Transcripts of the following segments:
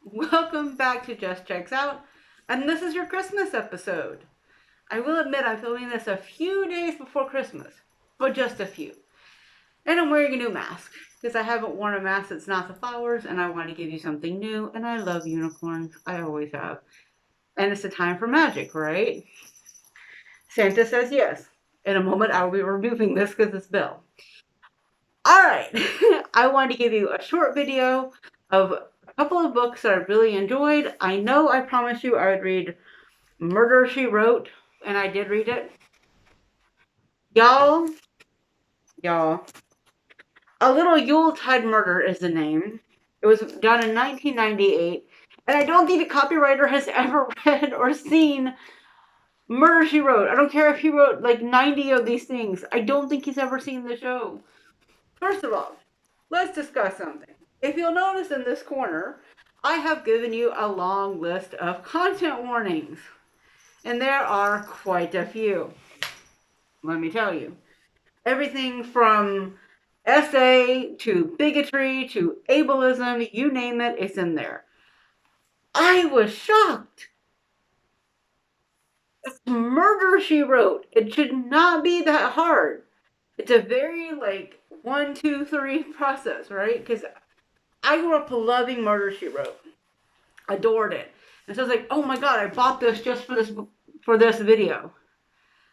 Welcome back to Just Checks Out, and this is your Christmas episode. I will admit I'm filming this a few days before Christmas, but just a few. And I'm wearing a new mask, because I haven't worn a mask that's not the flowers, and I want to give you something new, and I love unicorns. I always have. And it's a time for magic, right? Santa says yes. In a moment, I will be removing this because it's Bill. Alright, I wanted to give you a short video of a couple of books that I really enjoyed. I know I promised you I would read Murder, She Wrote, and I did read it. Y'all, y'all, A Little Yuletide Murder is the name. It was done in 1998, and I don't think the copywriter has ever read or seen Murder, She Wrote. I don't care if he wrote like 90 of these things. I don't think he's ever seen the show. First of all, let's discuss something. If you'll notice in this corner, I have given you a long list of content warnings, and there are quite a few. Let me tell you. Everything from essay to bigotry to ableism, you name it, it's in there. I was shocked. It's Murder, She Wrote. It should not be that hard. It's a very like 1, 2, 3 process, right? Because I grew up loving Murder, She Wrote. Adored it. And so I was like, oh my god, I bought this just for this video.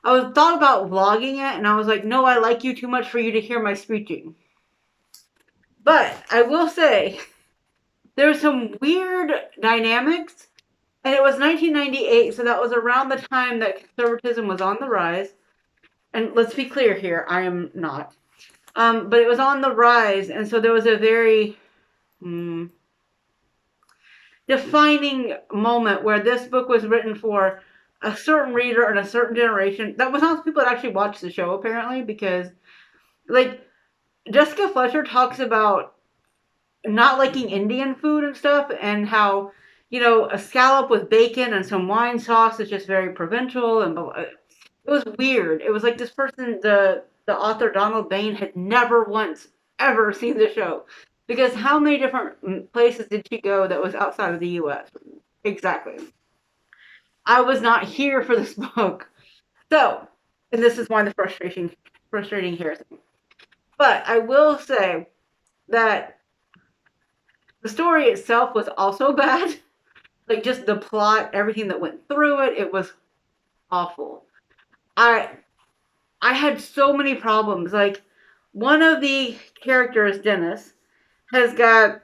I was thought about vlogging it, and I was like, no, I like you too much for you to hear my screeching. But I will say, there's some weird dynamics, and it was 1998, so that was around the time that conservatism was on the rise. And let's be clear here, I am not. But it was on the rise, and so there was a very defining moment where this book was written for a certain reader and a certain generation. That was not people that actually watched the show, apparently, because, like, Jessica Fletcher talks about not liking Indian food and stuff, and how, a scallop with bacon and some wine sauce is just very provincial, and it was weird. It was like this person, the author Donald Bain, had never once ever seen the show, because how many different places did she go that was outside of the U.S.? Exactly. I was not here for this book, so, and this is one of the frustrating here. But I will say that the story itself was also bad. Like, just the plot, everything that went through it, it was awful. I I had so many problems. Like, one of the characters, Dennis, has got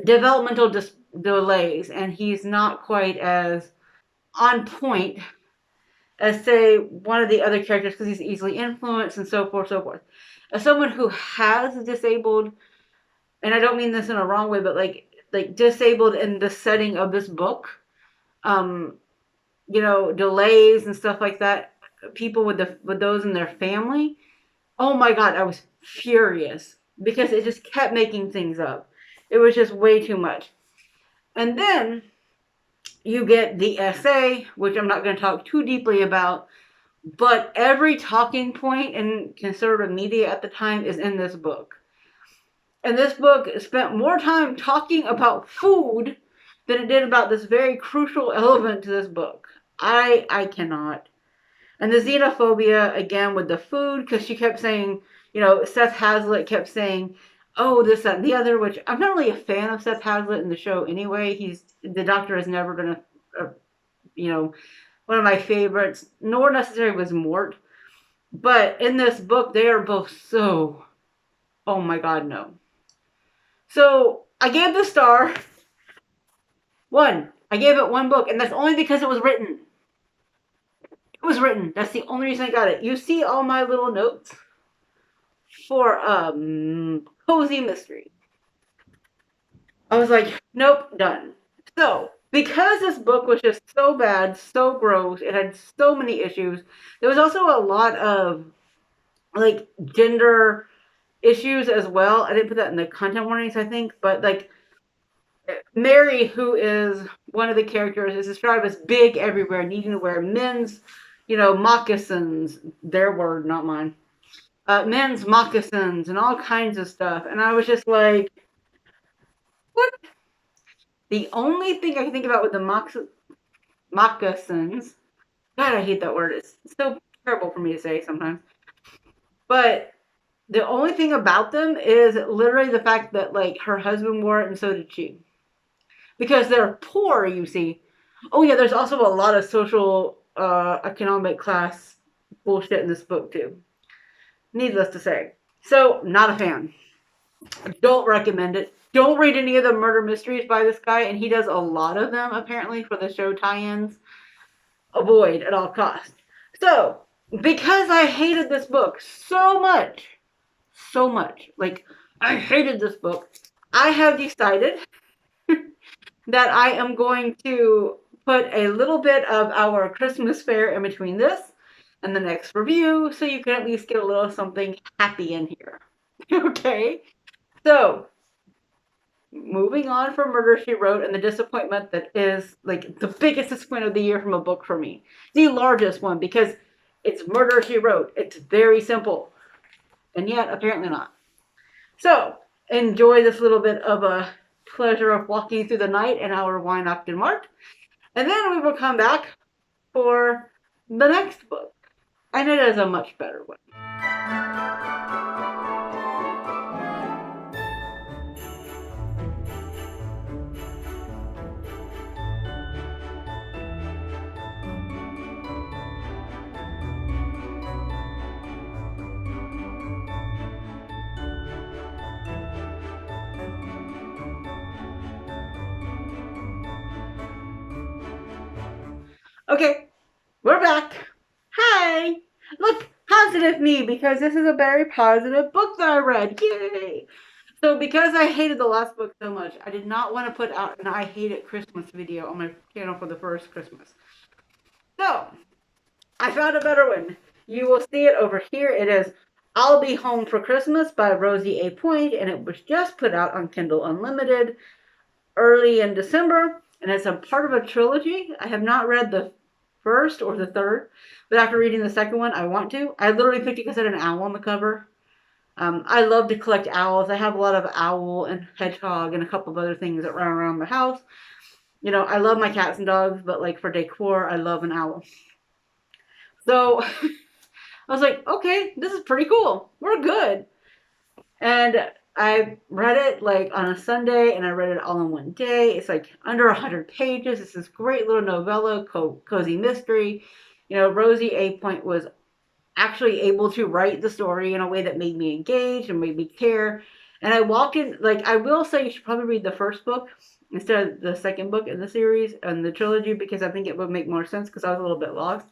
developmental delays, and he's not quite as on point as, say, one of the other characters, because he's easily influenced and so forth, so forth. As someone who has disabled, and I don't mean this in a wrong way, but like disabled in the setting of this book, um, delays and stuff like that, people with those in their family. Oh my god, I was furious because it just kept making things up. It was just way too much. And then you get the essay, which I'm not going to talk too deeply about, but every talking point in conservative media at the time is in this book. And this book spent more time talking about food than it did about this very crucial element to this book. I cannot. And the xenophobia, again, with the food, because she kept saying, Seth Hazlitt kept saying, oh, this, that, and the other, which I'm not really a fan of Seth Hazlitt in the show anyway. The Doctor has never been one of my favorites, nor necessarily was Mort. But in this book, they are both so, oh my god, no. So I gave the star one. I gave it one book, and that's only because it was written. It was written. That's the only reason I got it. You see all my little notes for cozy mystery. I was like, nope, done. So, because this book was just so bad, so gross, it had so many issues, there was also a lot of, like, gender issues as well. I didn't put that in the content warnings, I think, but, like, Mary, who is one of the characters, is described as big everywhere, needing to wear men's, moccasins, their word, not mine, men's moccasins and all kinds of stuff. And I was just like, what? The only thing I can think about with the moccasins, God, I hate that word. It's so terrible for me to say sometimes. But the only thing about them is literally the fact that like her husband wore it and so did she. Because they're poor, you see. Oh yeah, there's also a lot of social economic class bullshit in this book too. Needless to say. So, not a fan. Don't recommend it. Don't read any of the murder mysteries by this guy, and he does a lot of them apparently for the show tie-ins. Avoid at all costs. So, because I hated this book so much, like I hated this book, I have decided that I am going to put a little bit of our Christmas fare in between this and the next review so you can at least get a little something happy in here. Okay? So, moving on from Murder She Wrote and the disappointment that is like the biggest disappointment of the year from a book for me. The largest one because it's Murder She Wrote. It's very simple. And yet, apparently not. So, enjoy this little bit of a pleasure of walking through the night in our wine Octon Mart. And then we will come back for the next book. And it is a much better one. Okay, we're back. Hi! Look, positive me, because this is a very positive book that I read. Yay! So because I hated the last book so much, I did not want to put out an I Hate It Christmas video on my channel for the first Christmas. So, I found a better one. You will see it over here. It is I'll Be Home for Christmas by Rosie A. Point, and it was just put out on Kindle Unlimited early in December, and it's a part of a trilogy. I have not read the first or the third, but after reading the second one, I want to. I literally picked it because it had an owl on the cover. I love to collect owls. I have a lot of owl and hedgehog and a couple of other things that run around the house. You know, I love my cats and dogs, but like for decor, I love an owl. So I was like, okay, this is pretty cool. We're good. And I read it like on a Sunday, and I read it all in one day. It's like under 100 pages. It's this great little novella, cozy mystery. You know, Rosie A. Point was actually able to write the story in a way that made me engage and made me care. And I walked in, like, I will say you should probably read the first book instead of the second book in the series and the trilogy, because I think it would make more sense because I was a little bit lost.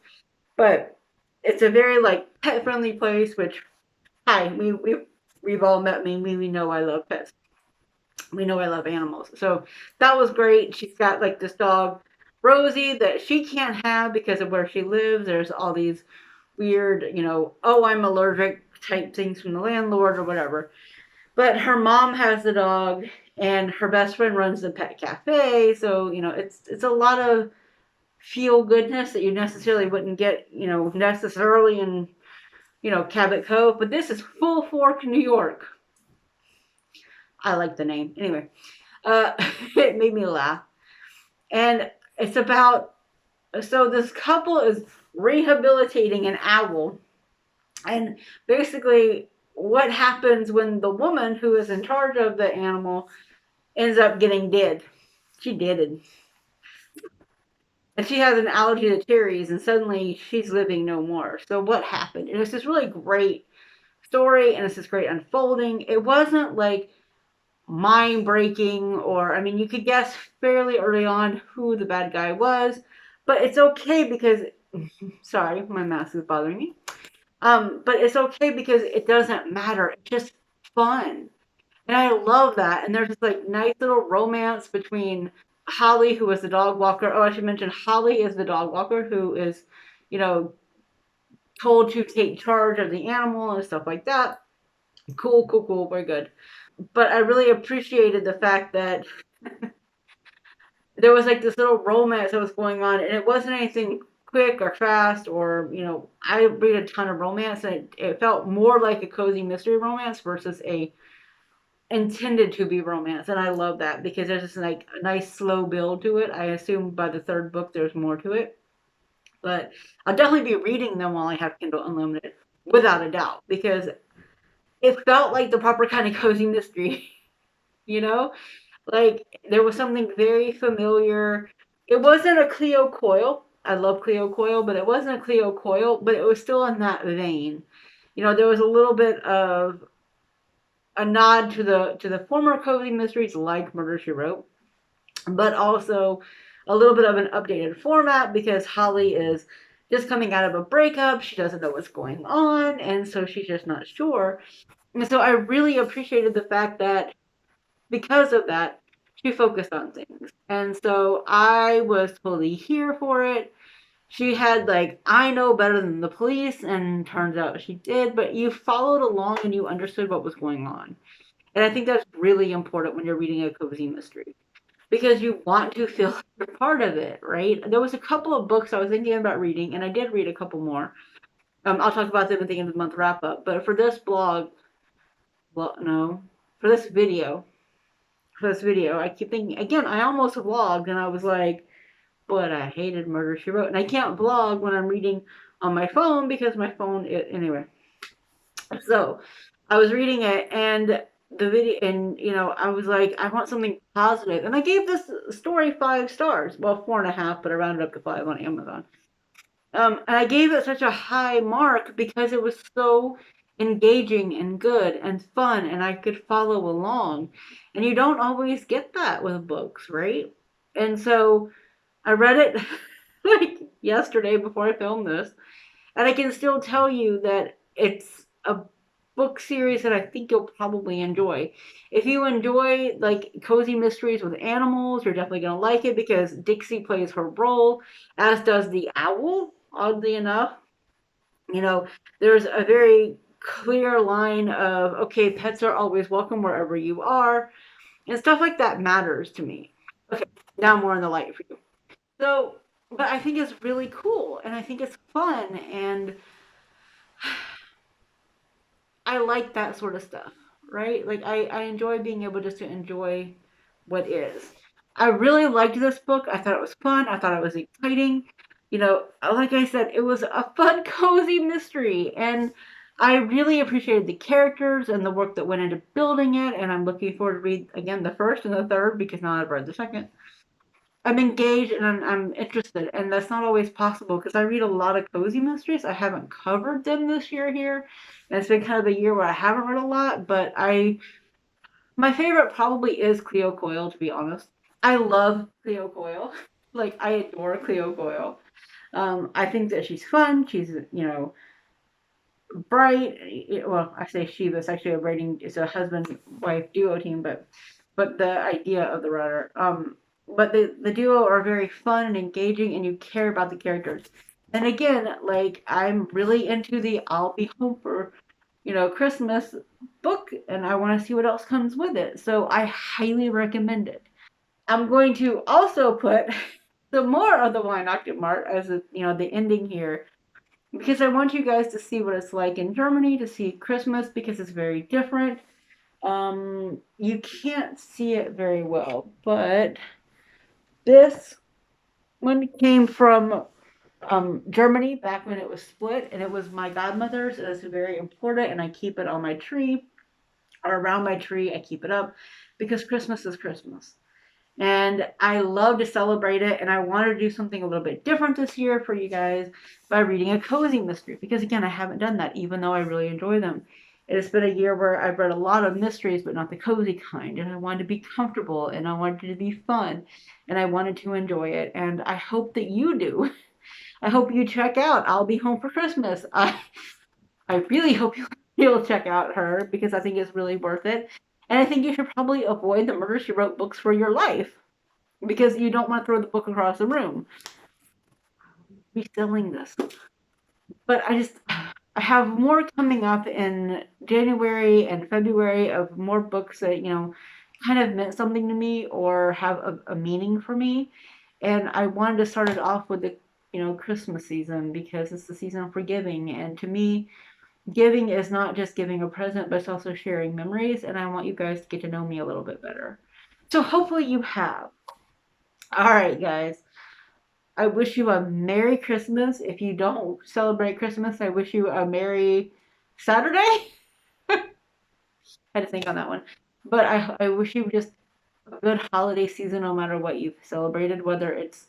But it's a very, like, pet-friendly place, which, hi, we've all met me. We know I love pets. We know I love animals. So that was great. She's got, like, this dog, Rosie, that she can't have because of where she lives. There's all these weird, you know, oh, I'm allergic type things from the landlord or whatever. But her mom has the dog, and her best friend runs the pet cafe. So, you know, it's a lot of feel goodness that you necessarily wouldn't get, you know, necessarily in, you know, Cabot Cove. But this is Full Fork, New York. I like the name. Anyway, it made me laugh. And it's about, so this couple is rehabilitating an owl. And basically, what happens when the woman who is in charge of the animal ends up getting dead? She deaded. And she has an allergy to cherries, and suddenly she's living no more. So what happened? And it's this really great story, and it's this great unfolding. It wasn't like mind breaking, or I mean, you could guess fairly early on who the bad guy was, but it's okay because sorry, my mask is bothering me. But it's okay because it doesn't matter. It's just fun. And I love that. And there's this like nice little romance between Holly, who is the dog walker. Oh, I should mention Holly is the dog walker who is, you know, told to take charge of the animal and stuff like that. Cool, cool, cool. We're good. But I really appreciated the fact that there was like this little romance that was going on, and it wasn't anything quick or fast, or you know, I read a ton of romance, and it felt more like a cozy mystery romance versus a intended to be romance, and I love that because there's just like a nice slow build to it. I assume by the third book there's more to it, but I'll definitely be reading them while I have Kindle Unlimited, without a doubt, because it felt like the proper kind of cozy mystery, you know? Like there was something very familiar. It wasn't a Cleo Coyle. I love Cleo Coyle, but it wasn't a Cleo Coyle, but it was still in that vein. There was a little bit of a nod to the former cozy mysteries like Murder She Wrote, but also a little bit of an updated format because Holly is just coming out of a breakup. She doesn't know what's going on, and so she's just not sure. And so I really appreciated the fact that because of that, she focused on things. And so I was totally here for it. She had like, I know better than the police, and turns out she did, but you followed along and you understood what was going on. And I think that's really important when you're reading a cozy mystery because you want to feel like you're part of it, right? There was a couple of books I was thinking about reading, and I did read a couple more. I'll talk about them at the end of the month wrap up. But for this blog, well, no, for this video, I keep thinking again. I almost vlogged, and I was like, but I hated Murder She Wrote, and I can't vlog when I'm reading on my phone because my phone. Anyway, so I was reading it, and the video, and I was like, I want something positive, and I gave this story 5 stars. Well, 4.5, but I rounded up to 5 on Amazon. And I gave it such a high mark because it was so engaging and good and fun, and I could follow along. And you don't always get that with books, right? And so I read it like yesterday before I filmed this, and I can still tell you that it's a book series that I think you'll probably enjoy. If you enjoy like cozy mysteries with animals, you're definitely going to like it because Dixie plays her role, as does the owl, oddly enough. You know, there's a very clear line of, okay, pets are always welcome wherever you are, and stuff like that matters to me. Okay, now more in the light for you. So, but I think it's really cool, and I think it's fun, and I like that sort of stuff, right? Like I enjoy being able just to enjoy what is. I really liked this book. I thought it was fun. I thought it was exciting. Like I said, it was a fun, cozy mystery, and I really appreciated the characters and the work that went into building it. And I'm looking forward to read again the first and the third because now I've read the second. I'm engaged and I'm interested, and that's not always possible because I read a lot of cozy mysteries. I haven't covered them this year here, and it's been kind of a year where I haven't read a lot. But my favorite probably is Cleo Coyle, to be honest. I love Cleo Coyle, like I adore Cleo Coyle. I think that she's fun. She's bright. Well, I say she, but it's actually it's a husband wife duo team, but the idea of the writer. But the duo are very fun and engaging, and you care about the characters. And again, like I'm really into the I'll be home for Christmas book, and I want to see what else comes with it. So I highly recommend it. I'm going to also put some more of the Wine Octave Mart as the ending here because I want you guys to see what it's like in Germany, to see Christmas because it's very different. You can't see it very well, but this one came from Germany back when it was split, and it was my godmother's. And it's very important, and I keep it on my tree or around my tree. I keep it up because Christmas is Christmas. And I love to celebrate it, and I want to do something a little bit different this year for you guys by reading a cozy mystery because again I haven't done that even though I really enjoy them. It has been a year where I've read a lot of mysteries but not the cozy kind, and I wanted to be comfortable and I wanted it to be fun and I wanted to enjoy it, and I hope that you do. I hope you check out I'll Be Home for Christmas. I really hope you'll check out her because I think it's really worth it. And I think you should probably avoid the Murder She Wrote books for your life because you don't want to throw the book across the room. Be selling this. But I have more coming up in January and February of more books that, kind of meant something to me or have a meaning for me. And I wanted to start it off with the, Christmas season because it's the season of forgiving. And to me, giving is not just giving a present, but it's also sharing memories. And I want you guys to get to know me a little bit better. So hopefully you have. All right, guys. I wish you a Merry Christmas. If you don't celebrate Christmas, I wish you a Merry Saturday. I had to think on that one. But I wish you just a good holiday season no matter what you've celebrated, whether it's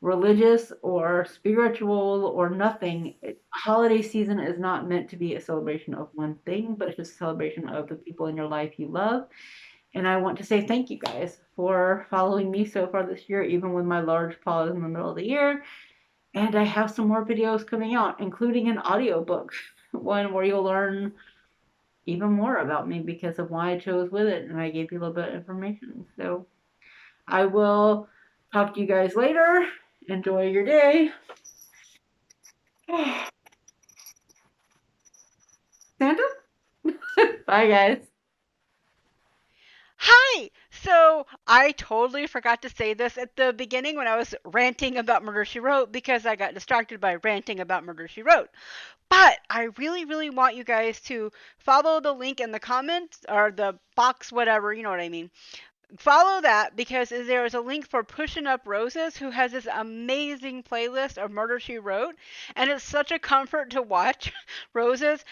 religious or spiritual or nothing. Holiday season is not meant to be a celebration of one thing, but it's just a celebration of the people in your life you love. And I want to say thank you guys for following me so far this year, even with my large pause in the middle of the year. And I have some more videos coming out, including an audiobook, one where you'll learn even more about me because of why I chose with it. And I gave you a little bit of information. So I will talk to you guys later. Enjoy your day. Santa? Bye, guys. Hi! So I totally forgot to say this at the beginning when I was ranting about Murder She Wrote because I got distracted by ranting about Murder She Wrote. But I really, really want you guys to follow the link in the comments or the box, whatever, you know what I mean. Follow that because there is a link for Pushing Up Roses, who has this amazing playlist of Murder She Wrote. And it's such a comfort to watch Roses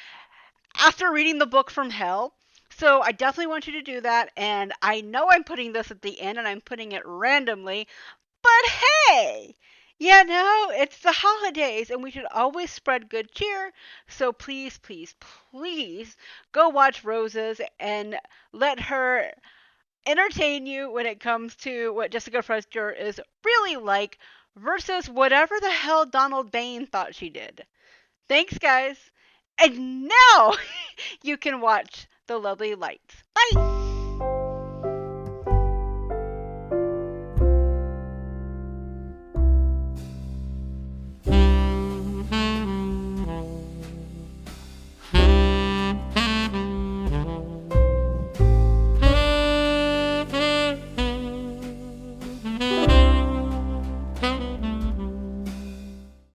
after reading the book from hell. So I definitely want you to do that. And I know I'm putting this at the end and I'm putting it randomly, but hey, it's the holidays and we should always spread good cheer. So please, please, please go watch Roses and let her entertain you when it comes to what Jessica Fletcher is really like versus whatever the hell Donald Bain thought she did. Thanks, guys. And now you can watch the lovely lights. Bye!